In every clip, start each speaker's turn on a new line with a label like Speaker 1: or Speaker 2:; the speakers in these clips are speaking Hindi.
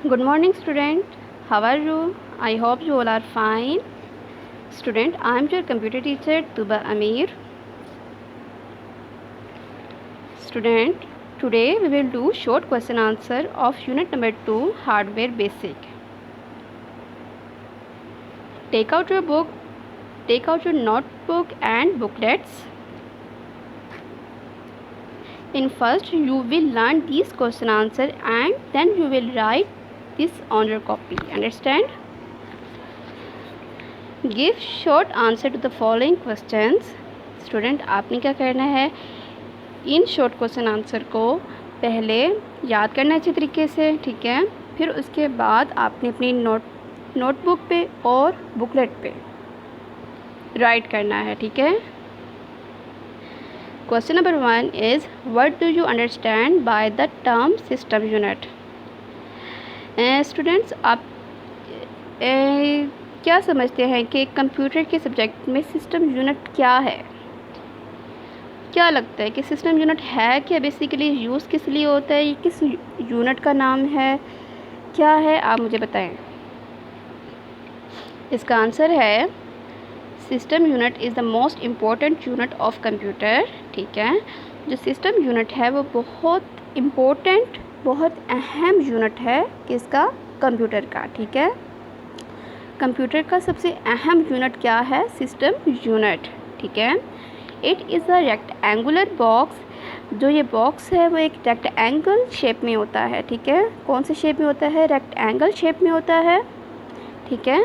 Speaker 1: Good morning, student. How are you? I hope you all are fine. Student, I am your computer teacher Tuba Amir. Student, today we will do short question answer of unit number 2, hardware basic. Take out your book, take out your notebook and booklets. In first you will learn these question answer and then you will write this on your copy. Understand? Give short answer to the following questions. Student, आपने क्या करना है, इन शॉर्ट क्वेश्चन आंसर को पहले याद करना अच्छे तरीके से, ठीक है. फिर उसके बाद आपने अपनी नोटबुक पे और बुकलेट पे राइट करना है, ठीक है. Question number 1 is what do you understand by the term system unit. Students, आप क्या समझते हैं कि कंप्यूटर के सब्जेक्ट में सिस्टम यूनिट क्या है. क्या लगता है कि सिस्टम यूनिट है क्या, बेसिकली यूज़ किस लिए होता है, ये किस यूनिट का नाम है, क्या है, आप मुझे बताएं. इसका आंसर है system unit is the most important unit of computer. ठीक है, जो सिस्टम यूनिट है वो बहुत इम्पोर्टेंट, बहुत अहम यूनिट है किसका, कंप्यूटर का. ठीक है, कंप्यूटर का सबसे अहम यूनिट क्या है, सिस्टम यूनिट. ठीक है, it is a rectangular box. जो ये बॉक्स है वो एक रेक्टेंगल शेप में होता है. ठीक है, कौन से शेप में होता है, रेक्टेंगल शेप में होता है. ठीक है,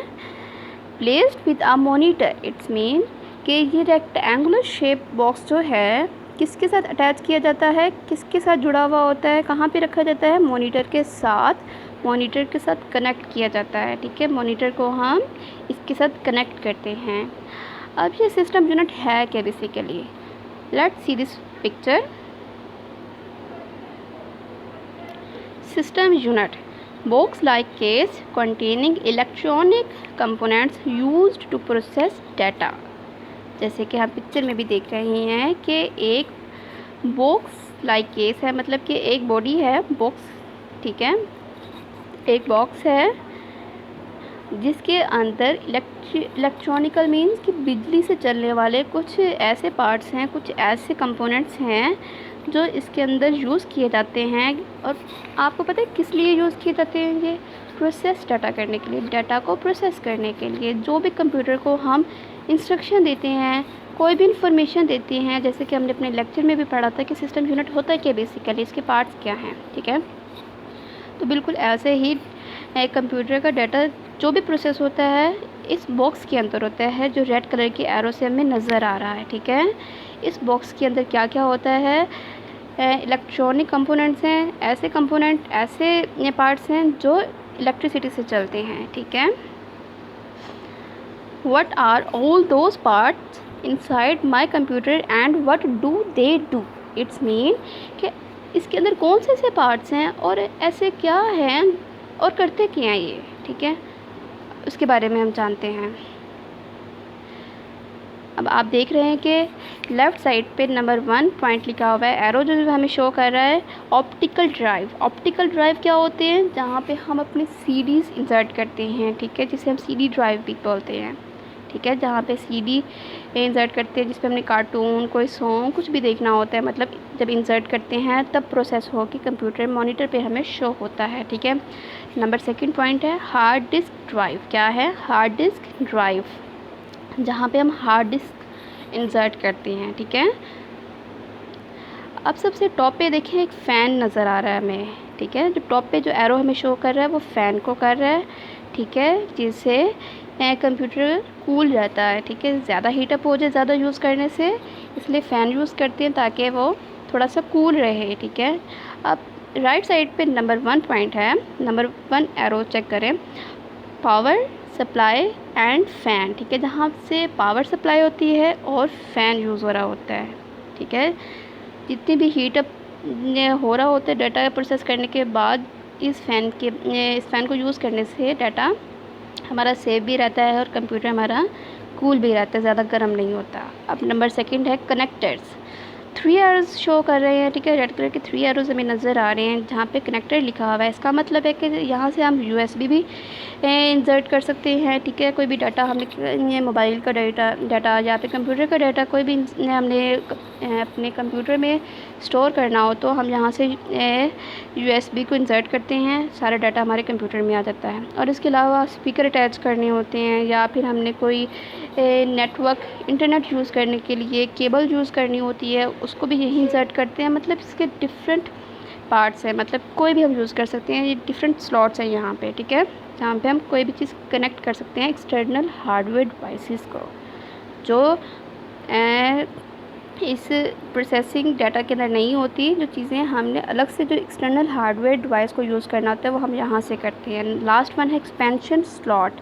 Speaker 1: placed with a monitor. It's mean कि ये रेक्टेंगुलर शेप बॉक्स जो है किसके साथ अटैच किया जाता है, किसके साथ जुड़ा हुआ होता है, कहाँ पे रखा जाता है, मॉनिटर के साथ. मॉनिटर के साथ कनेक्ट किया जाता है. ठीक है, मॉनिटर को हम इसके साथ कनेक्ट करते हैं. अब ये सिस्टम यूनिट है क्या basically, let's see this picture. System unit box like case containing electronic components used to process data. जैसे कि हम पिक्चर में भी देख रहे हैं कि एक बॉक्स लाइक केस है, मतलब कि एक बॉडी है बॉक्स. ठीक है, एक बॉक्स है जिसके अंदर इलेक्ट्रॉनिकल मीन्स कि बिजली से चलने वाले कुछ ऐसे पार्ट्स हैं, कुछ ऐसे कंपोनेंट्स हैं जो इसके अंदर यूज़ किए जाते हैं. और आपको पता है किस लिए यूज़ किए जाते हैं, ये प्रोसेस डाटा करने के लिए, डाटा को प्रोसेस करने के लिए. जो भी कंप्यूटर को हम इंस्ट्रक्शन देते हैं, कोई भी इंफॉर्मेशन देते हैं, जैसे कि हमने अपने लेक्चर में भी पढ़ा था कि सिस्टम यूनिट होता है क्या बेसिकली, इसके पार्ट्स क्या हैं. ठीक है, तो बिल्कुल ऐसे ही कंप्यूटर का डाटा जो भी प्रोसेस होता है इस बॉक्स के अंदर होता है, जो रेड कलर की एरो से हमें नज़र आ रहा है. ठीक है, इस बॉक्स के अंदर क्या क्या होता है, इलेक्ट्रॉनिक कंपोनेंट्स हैं, ऐसे कंपोनेंट, ऐसे पार्ट्स हैं जो इलेक्ट्रिसिटी से चलते हैं. ठीक है, what are all those parts inside my computer and what do they do. It's mean कि इसके अंदर कौन से ऐसे पार्ट्स हैं और ऐसे क्या हैं और करते क्या हैं ये. ठीक है, उसके बारे में हम जानते हैं. अब आप देख रहे हैं कि लेफ़्ट साइड पे नंबर 1 पॉइंट लिखा हुआ है, एरो जो हमें शो कर रहा है, ऑप्टिकल ड्राइव. ऑप्टिकल ड्राइव क्या होते हैं, जहाँ पे हम अपने सीडीज़ इंसर्ट करते हैं. ठीक है, जिसे हम सीडी ड्राइव भी बोलते हैं. ठीक है, जहाँ पे सीडी इंसर्ट करते हैं, जिस पे हमने कार्टून, कोई सॉन्ग, कुछ भी देखना होता है, मतलब जब इंसर्ट करते हैं तब प्रोसेस हो कि कंप्यूटर मॉनिटर पे हमें शो होता है. ठीक है, नंबर 2 पॉइंट है हार्ड डिस्क ड्राइव. क्या है, हार्ड डिस्क ड्राइव, जहाँ पे हम हार्ड डिस्क इंसर्ट करते हैं. ठीक है, अब सबसे टॉप पे देखें एक फ़ैन नज़र आ रहा है हमें. ठीक है, जो टॉप पे जो एरो हमें शो कर रहा है वो फ़ैन को कर रहा है. ठीक है, जिससे कंप्यूटर कूल रहता है. ठीक है, ज़्यादा हीटअप हो जाए ज़्यादा यूज़ करने से, इसलिए फ़ैन यूज़ करते हैं ताकि वो थोड़ा सा कूल रहे. ठीक है, अब राइट साइड पे नंबर 1 पॉइंट है, नंबर 1 एरो चेक करें, पावर सप्लाई एंड फ़ैन. ठीक है, जहाँ से पावर सप्लाई होती है और फ़ैन यूज़ हो रहा होता है. ठीक है, जितनी भी हीटअप हो रहा होता है डाटा प्रोसेस करने के बाद, इस फ़ैन को यूज़ करने से डाटा हमारा सेफ भी रहता है और कंप्यूटर हमारा कूल भी रहता है, ज़्यादा गर्म नहीं होता. अब नंबर 2 है कनेक्टर्स. 3 एरोज़ शो कर रहे हैं, ठीक है। रेड कलर के 3 एरोज़ हमें नज़र आ रहे हैं जहाँ पे कनेक्टर लिखा हुआ है। इसका मतलब है कि यहाँ से हम USB भी इंसर्ट कर सकते हैं, ठीक है। कोई भी डाटा हमने मोबाइल का डाटा या फिर कंप्यूटर का डाटा कोई भी हमने अपने कंप्यूटर में स्टोर करना हो तो हम यहाँ से USB को इंसर्ट करते हैं, सारा डाटा हमारे कंप्यूटर में आ जाता है। और इसके अलावा स्पीकर अटैच करने होते हैं या फिर हमने कोई नेटवर्क इंटरनेट यूज़ करने के लिए केबल यूज़ करनी होती है, उसको भी यहीं इंसर्ट करते हैं। मतलब इसके डिफरेंट पार्ट्स हैं, मतलब कोई भी हम यूज़ कर सकते हैं। ये डिफरेंट स्लॉट्स हैं यहाँ पे, ठीक है, जहाँ पे हम कोई भी चीज़ कनेक्ट कर सकते हैं एक्सटर्नल हार्डवेयर डिवाइसेस को, जो इस प्रोसेसिंग डाटा के अंदर नहीं होती। जो चीज़ें हमने अलग से जो एक्सटर्नल हार्डवेयर डिवाइस को यूज़ करना होता है वो हम यहाँ से करते हैं। लास्ट वन है एक्सपेंशन स्लॉट।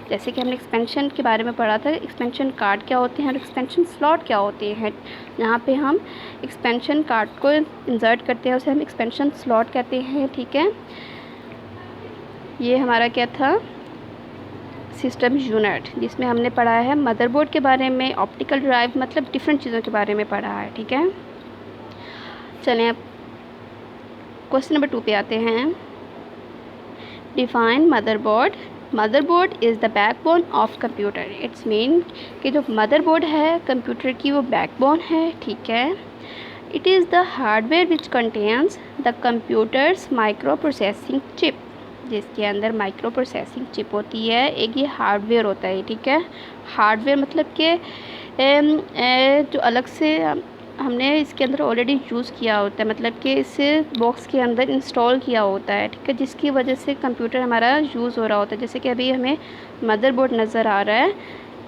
Speaker 1: जैसे कि हमने एक्सपेंशन के बारे में पढ़ा था, एक्सपेंशन कार्ड क्या होते हैं और एक्सपेंशन स्लॉट क्या होते हैं। यहाँ पे हम एक्सपेंशन कार्ड को इंसर्ट करते हैं, उसे हम एक्सपेंशन स्लॉट कहते हैं, ठीक है। ये हमारा क्या था, सिस्टम यूनिट, जिसमें हमने पढ़ा है मदरबोर्ड के बारे में, ऑप्टिकल ड्राइव, मतलब डिफरेंट चीज़ों के बारे में पढ़ा है, ठीक है। चलें अब क्वेश्चन नंबर 2 पे आते हैं। Define motherboard. Motherboard is the backbone of computer. It's mean कि जो मदरबोर्ड है कंप्यूटर की वो बैकबोन है, ठीक है। It is the hardware which contains the computers micro processing chip, जिसके अंदर माइक्रो प्रोसेसिंग चिप होती है। एक ये हार्डवेयर होता है, ठीक है। हार्डवेयर मतलब कि जो अलग से हमने इसके अंदर ऑलरेडी यूज़ किया होता है, मतलब कि इसे बॉक्स के अंदर इंस्टॉल किया होता है, ठीक है, जिसकी वजह से कंप्यूटर हमारा यूज़ हो रहा होता है। जैसे कि अभी हमें मदरबोर्ड नज़र आ रहा है,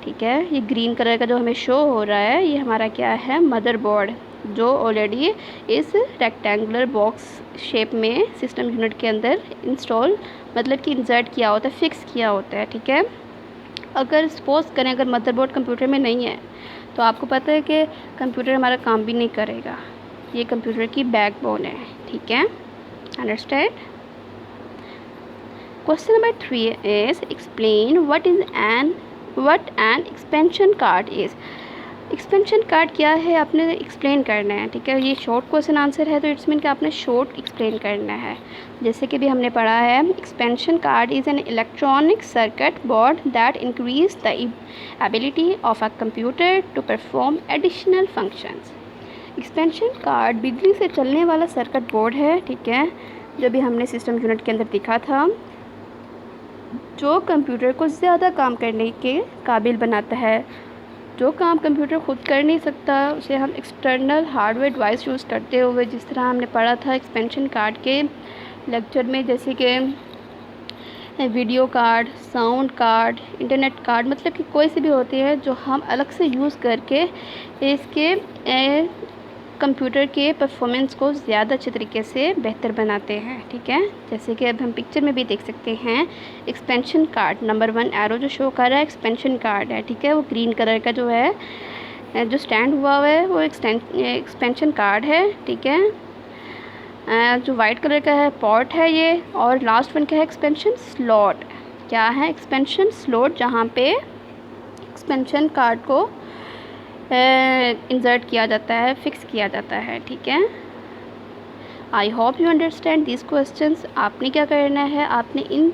Speaker 1: ठीक है, ये ग्रीन कलर का जो हमें शो हो रहा है ये हमारा क्या है, मदरबोर्ड, जो ऑलरेडी इस रेक्टेंगुलर बॉक्स शेप में सिस्टम यूनिट के अंदर इंस्टॉल मतलब कि इंसर्ट किया होता है, फिक्स किया होता है, ठीक है। अगर सपोज़ करें अगर मदरबोर्ड कंप्यूटर में नहीं है तो आपको पता है कि कंप्यूटर हमारा काम भी नहीं करेगा। ये कंप्यूटर की बैकबोन है, ठीक है, understand. Question number 3 is explain what an expansion card is. Expansion card क्या है आपने एक्सप्लेन करना है, ठीक है। ये शॉर्ट क्वेश्चन आंसर है तो इट्स मीन कि आपने शॉर्ट एक्सप्लेन करना है। जैसे कि भी हमने पढ़ा है, expansion card is an electronic circuit board that increase the ability of a computer to perform additional functions. Expansion card बिजली से चलने वाला सर्किट बोर्ड है, ठीक है, जो भी हमने सिस्टम यूनिट के अंदर देखा था, जो कंप्यूटर को ज़्यादा काम करने के काबिल बनाता है। जो काम कंप्यूटर खुद कर नहीं सकता उसे हम एक्सटर्नल हार्डवेयर डिवाइस यूज़ करते हुए, जिस तरह हमने पढ़ा था एक्सपेंशन कार्ड के लेक्चर में, जैसे कि video card, sound card, internet card, मतलब कि कोई से भी होते हैं जो हम अलग से यूज़ करके इसके कंप्यूटर के परफॉर्मेंस को ज़्यादा अच्छे तरीके से बेहतर बनाते हैं, ठीक है। जैसे कि अब हम पिक्चर में भी देख सकते हैं, एक्सपेंशन कार्ड नंबर 1 एरो जो शो कर रहा है एक्सपेंशन कार्ड है, ठीक है। वो ग्रीन कलर का जो है जो स्टैंड हुआ है वो एक्सपेंशन कार्ड है, ठीक है। जो वाइट कलर का है पोर्ट है ये, और लास्ट वन क्या है, एक्सपेंशन स्लॉट। क्या है, एक्सपेंशन स्लॉट, जहाँ पे एक्सपेंशन कार्ड को इंसर्ट किया जाता है, फिक्स किया जाता है, ठीक है। I hope you understand this questions. आपने क्या करना है, आपने इन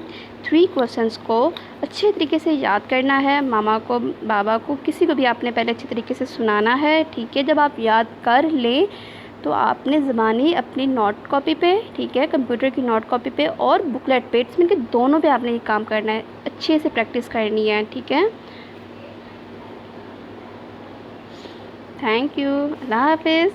Speaker 1: 3 क्वेश्चंस को अच्छे तरीके से याद करना है। मामा को, बाबा को, किसी को भी आपने पहले अच्छे तरीके से सुनाना है, ठीक है। जब आप याद कर लें तो आपने ज़बानी अपनी नोट कॉपी पे, ठीक है, कंप्यूटर की नोट कॉपी पे और बुकलेट पे, इसमें के दोनों पे आपने ये काम करना है, अच्छे से प्रैक्टिस करनी है, ठीक है। थैंक यू, अल्लाह हाफिज़।